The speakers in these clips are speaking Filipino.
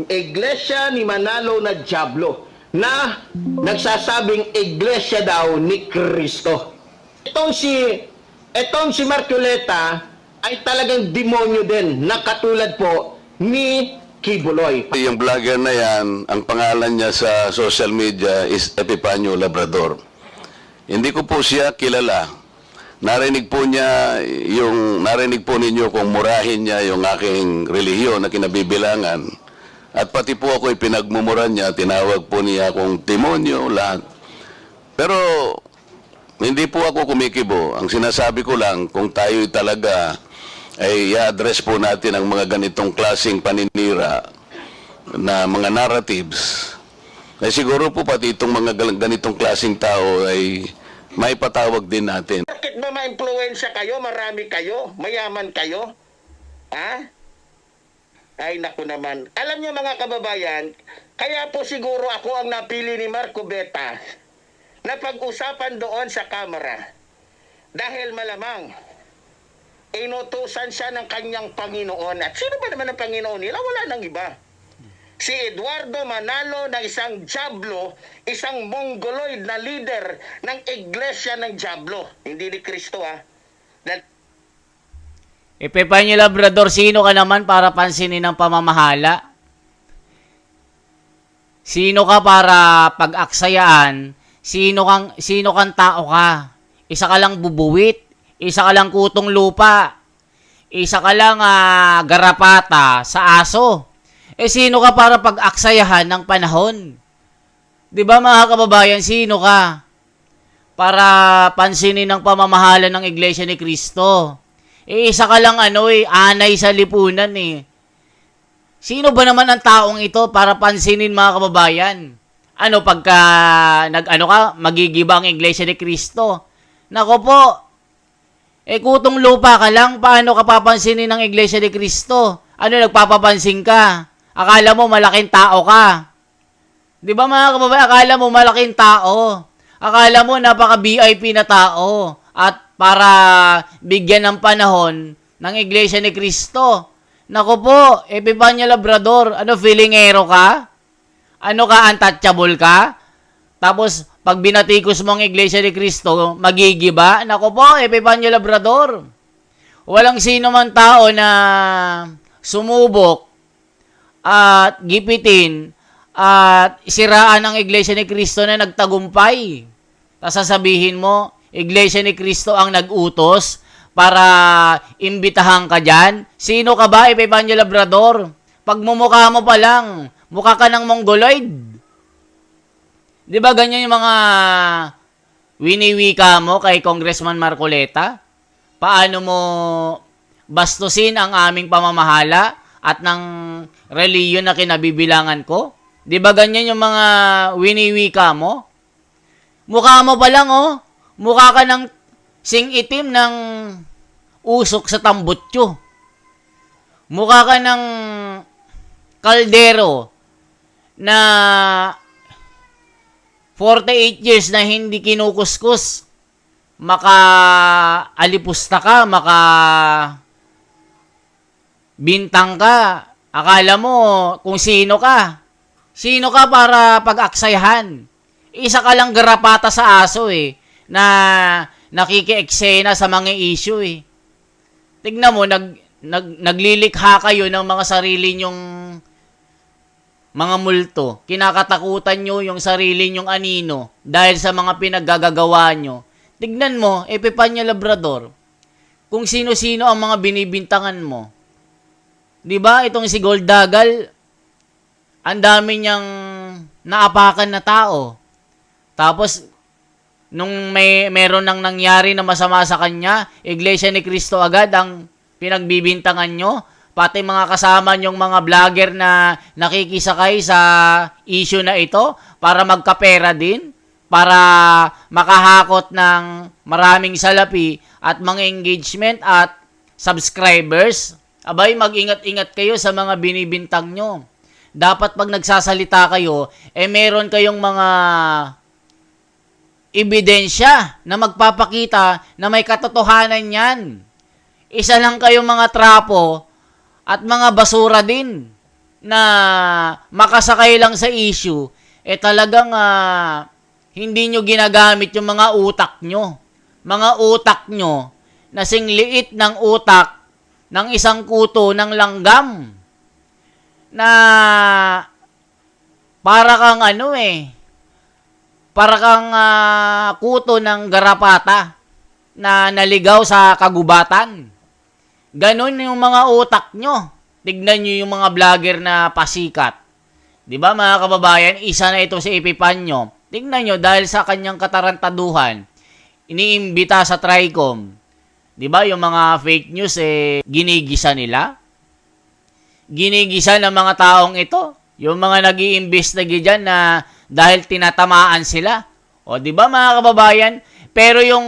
iglesia ni Manalo na Diablo na nagsasabing iglesia daw ni Kristo. Itong si Marcoleta ay talagang demonyo din na katulad po ni Kibuloy. Yung vlogger na yan, ang pangalan niya sa social media is Epifanio Labrador. Hindi ko po siya kilala. Narinig po ninyo kung murahin niya yung aking relihiyon na kinabibilangan. At pati po ako pinagmumura niya, tinawag po niya akong demonyo, lahat. Pero hindi po ako kumikibo. Ang sinasabi ko lang, kung tayo talaga ay i-address po natin ang mga ganitong klaseng paninira na mga narratives, ay siguro po pati itong mga ganitong klaseng tao ay may patawag din natin. Bakit ba ma-influensya kayo? Marami kayo? Mayaman kayo? Ha? Ay naku naman. Alam niyo mga kababayan, kaya po siguro ako ang napili ni Marco Beta na pag-usapan doon sa kamera. Dahil malamang inutusan siya ng kanyang Panginoon. At sino ba naman ang Panginoon nila? Wala nang iba. Si Eduardo Manalo na isang Diablo, isang Mongoloid na leader ng iglesia ng Diablo. Hindi ni Kristo Epifanio Labrador, sino ka naman para pansinin ang pamamahala? Sino ka para pag-aksayaan? Sino kang tao ka? Isa ka lang bubuwit, isa ka lang kutong lupa, isa ka lang garapata sa aso. Sino ka para pag-aksayahan ng panahon? 'Di ba mga kababayan, sino ka para pansinin ang pamamahala ng Iglesia ni Kristo? Isa ka lang anay sa lipunan eh. Sino ba naman ang taong ito para pansinin mga kababayan? Pagka magigiba ang Iglesia ni Kristo? Nako po, kutong lupa ka lang, paano ka papansinin ng Iglesia ni Kristo? Nagpapapansin ka? Akala mo malaking tao ka. Di ba mga kababayan, akala mo malaking tao. Akala mo napaka-VIP na tao. At para bigyan ng panahon ng Iglesia ni Kristo. Naku po, Epifanio Labrador, feelingero ka? Untouchable ka? Tapos, pag binatikos mo ang Iglesia ni Kristo, magigiba? Naku po, Epifanio Labrador. Walang sino man tao na sumubok at gipitin at siraan ang Iglesia ni Kristo na nagtagumpay. Tapos sasabihin mo, Iglesia ni Kristo ang nag-utos para imbitahan ka dyan. Sino ka ba, Epifanio Labrador? Pag mumukha mo pa lang, mukha ka ng Mongoloid. Di ba ganyan yung mga winiwika mo kay Congressman Marcoleta? Paano mo bastusin ang aming pamamahala at ng reliyon na kinabibilangan ko? Di ba ganyan yung mga winiwika mo? Mukha mo pa lang, mukha ka ng sing-itim ng usok sa tambutso. Mukha ka ng kaldero na 48 years na hindi kinukuskus. Maka-alipusta ka, bintang ka. Akala mo kung sino ka. Sino ka para pag-aksayahan? Isa ka lang garapata sa aso na nakikieksena sa mga issue Tignan mo, naglilikha kayo ng mga sarili nyong mga multo. Kinakatakutan nyo yung sarili nyong anino dahil sa mga pinaggagawa nyo. Tignan mo, Epifanio Labrador, kung sino-sino ang mga binibintangan mo. Di ba itong si Goldagal, ang dami niyang naapakan na tao. Tapos, nung meron nang nangyari na masama sa kanya, Iglesia ni Kristo agad ang pinagbibintangan nyo. Pati mga kasama nyong mga vlogger na nakikisakay sa issue na ito para magkapera din, para makahakot ng maraming salapi at mga engagement at subscribers. Abay, mag-ingat-ingat kayo sa mga binibintang nyo. Dapat pag nagsasalita kayo, meron kayong mga ebidensya na magpapakita na may katotohanan yan. Isa lang kayong mga trapo at mga basura din na makasakay lang sa issue, talagang hindi nyo ginagamit yung mga utak nyo. Mga utak nyo, nasing liit ng utak ng isang kuto ng langgam. Na para kang para kang kuto ng garapata na naligaw sa kagubatan. Ganon yung mga utak nyo. Tignan nyo yung mga vlogger na pasikat. Di ba mga kababayan, isa na ito si Epipanyo. Tignan nyo, dahil sa kanyang katarantaduhan, iniimbita sa TRICOM. Di ba yung mga fake news, ginigisa nila? Ginigisa ng mga taong ito. Yung mga nag-iimbestige dyan na dahil tinatamaan sila. O di ba mga kababayan? Pero yung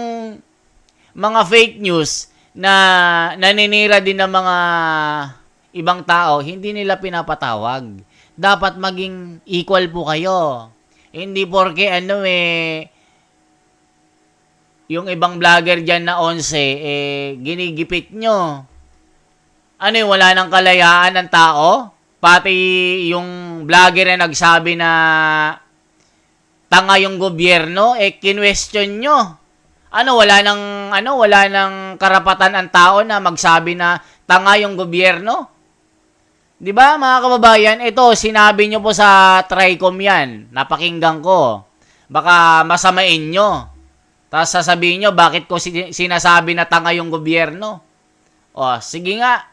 mga fake news na naninira din ng mga ibang tao, hindi nila pinapatawag. Dapat maging equal po kayo. Hindi porke yung ibang vlogger dyan na 11, ginigipit nyo. Wala nang kalayaan ng tao? Pati yung vlogger na nagsabi na tanga yung gobyerno, kinwestiyon nyo. Wala nang karapatan ang tao na magsabi na tanga yung gobyerno? Di ba mga kababayan, ito sinabi nyo po sa TRICOM yan, napakinggan ko. Baka masamain nyo. Tapos sasabihin nyo, bakit ko sinasabi na tanga yung gobyerno? Sige nga.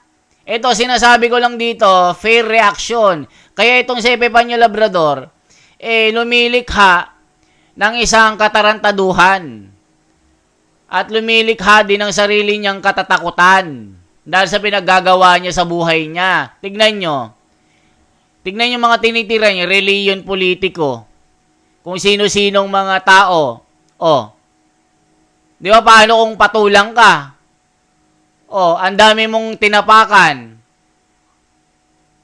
Ito, sinasabi ko lang dito, fair reaction. Kaya itong si Epipanyo Labrador, lumilikha ng isang katarantaduhan. At lumilikha din ng sarili niyang katatakutan. Dahil sa pinaggagawa niya sa buhay niya. Tignan nyo. Tignan nyo mga tinitira niya, reliyon politiko. Kung sino-sinong mga tao. Di ba paano kung patulang ka? Ang dami mong tinapakan.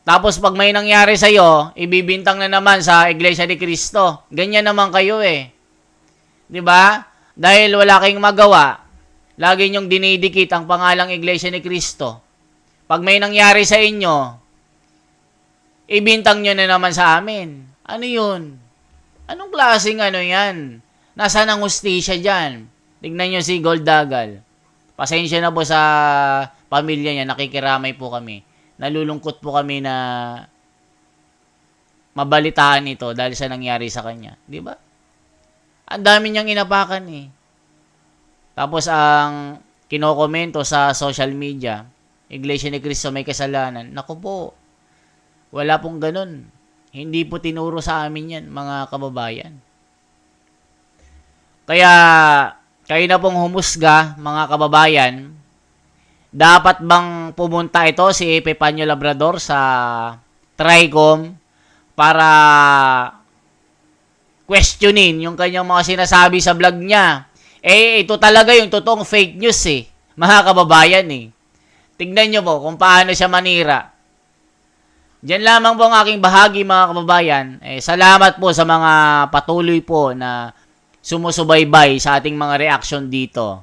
Tapos pag may nangyari sa'yo, ibibintang na naman sa Iglesia ni Cristo. Ganyan naman kayo Di ba? Dahil wala kayong magawa. Lagi niyong dinidikit ang pangalang Iglesia ni Cristo. Pag may nangyari sa inyo, ibintang nyo na naman sa amin. Ano yun? Anong klaseng yan? Nasaan ang hustisya dyan? Tignan nyo si Goldagal. Pasensya na po sa pamilya niya, nakikiramay po kami. Nalulungkot po kami na mabalitaan ito dahil sa nangyari sa kanya. Di ba? Ang dami niyang inapakan Tapos ang kinokomento sa social media, Iglesia ni Cristo may kasalanan. Naku po, wala pong ganun. Hindi po tinuro sa amin yan, mga kababayan. Kaya, kayo na pong humusga, mga kababayan, dapat bang pumunta ito si Epipanyo Labrador sa TRICOM para questionin yung kanyang mga sinasabi sa vlog niya? Ito talaga yung totoong fake news mga kababayan Tignan nyo po kung paano siya manira. Diyan lamang po ang aking bahagi mga kababayan. Salamat po sa mga patuloy po na sumusubaybay sa ating mga reaction dito.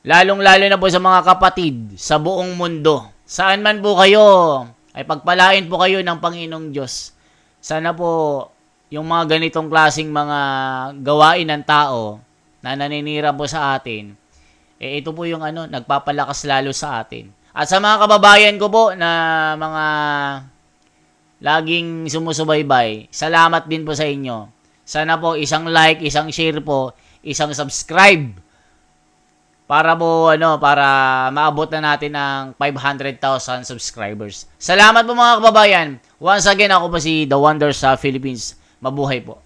Lalong-lalo na po sa mga kapatid sa buong mundo. Saan man po kayo, ay pagpalain po kayo ng Panginoong Diyos. Sana po yung mga ganitong klaseng mga gawain ng tao na naninira po sa atin, ito po yung nagpapalakas lalo sa atin. At sa mga kababayan ko po na mga laging sumusubaybay, salamat din po sa inyo. Sana po isang like, isang share po, isang subscribe para po para maabot na natin ng 500,000 subscribers. Salamat po mga kababayan. Once again, ako po si The Wonders sa Philippines. Mabuhay po.